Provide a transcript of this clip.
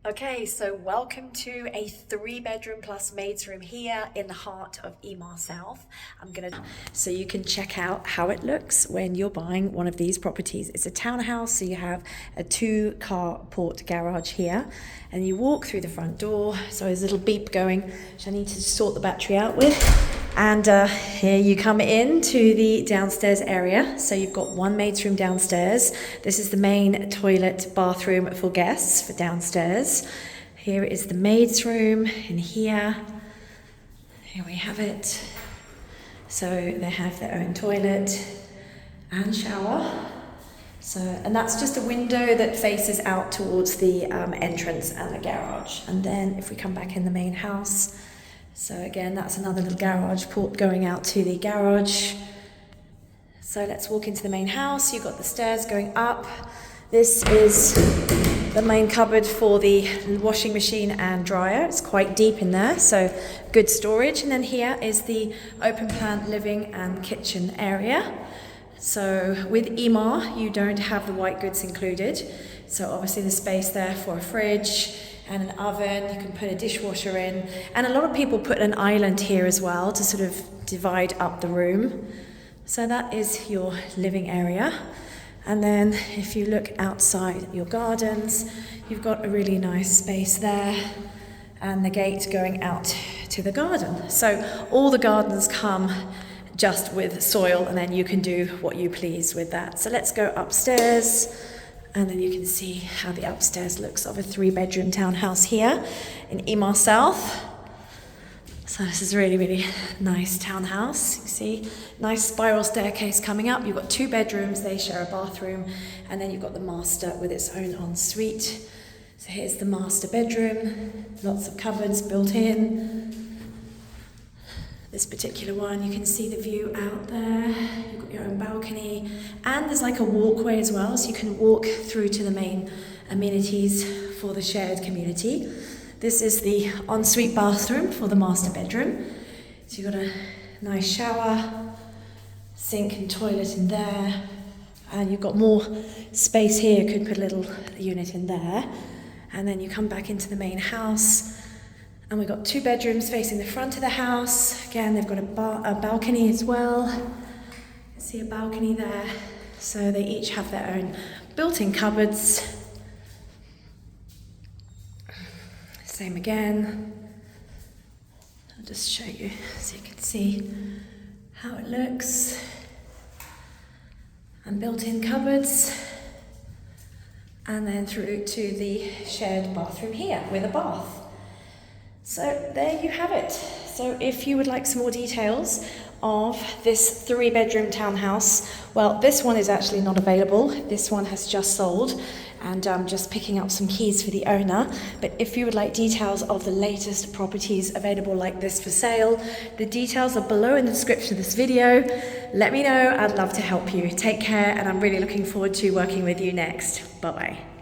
Okay, so welcome to a 3-bedroom plus maids room here in the heart of Emaar South. So you can check out how it looks when you're buying one of these properties. It's a townhouse, so you have a 2-carport garage here, and you walk through the front door. So there's a little beep going, which I need to sort the battery out with. And here you come into the downstairs area. So you've got one maid's room downstairs. This is the main toilet bathroom for guests for downstairs. Here is the maid's room in here. Here we have it. So they have their own toilet and shower. So, and that's just a window that faces out towards the entrance and the garage. And then if we come back in the main house, so again, that's another little garage port going out to the garage. So let's walk into the main house. You've got the stairs going up. This is the main cupboard for the washing machine and dryer. It's quite deep in there, so good storage. And then here is the open plan living and kitchen area. So with Emaar, you don't have the white goods included. So obviously the space there for a fridge and an oven, you can put a dishwasher in. And a lot of people put an island here as well to sort of divide up the room. So that is your living area. And then if you look outside your gardens, you've got a really nice space there and the gate going out to the garden. So all the gardens come just with soil, and then you can do what you please with that. So let's go upstairs, and then you can see how the upstairs looks of a 3-bedroom townhouse here in Emaar South. So this is really, really nice townhouse. You can see nice spiral staircase coming up. You've got 2 bedrooms, they share a bathroom, and then you've got the master with its own ensuite. So here's the master bedroom, lots of cupboards built in. This particular one, you can see the view out there. You've got your own balcony, and there's like a walkway as well, so you can walk through to the main amenities for the shared community. This is the ensuite bathroom for the master bedroom. So you've got a nice shower, sink and toilet in there, and you've got more space here. You could put a little unit in there. And then you come back into the main house, and we've got 2 bedrooms facing the front of the house. Again, they've got a balcony as well. You can see a balcony there. So they each have their own built-in cupboards. Same again. I'll just show you so you can see how it looks. And built-in cupboards. And then through to the shared bathroom here with a bath. So there you have it. So if you would like some more details of this 3-bedroom townhouse, well, this one is actually not available. This one has just sold, and I'm just picking up some keys for the owner. But if you would like details of the latest properties available like this for sale, the details are below in the description of this video. Let me know, I'd love to help you. Take care, and I'm really looking forward to working with you next. Bye-bye.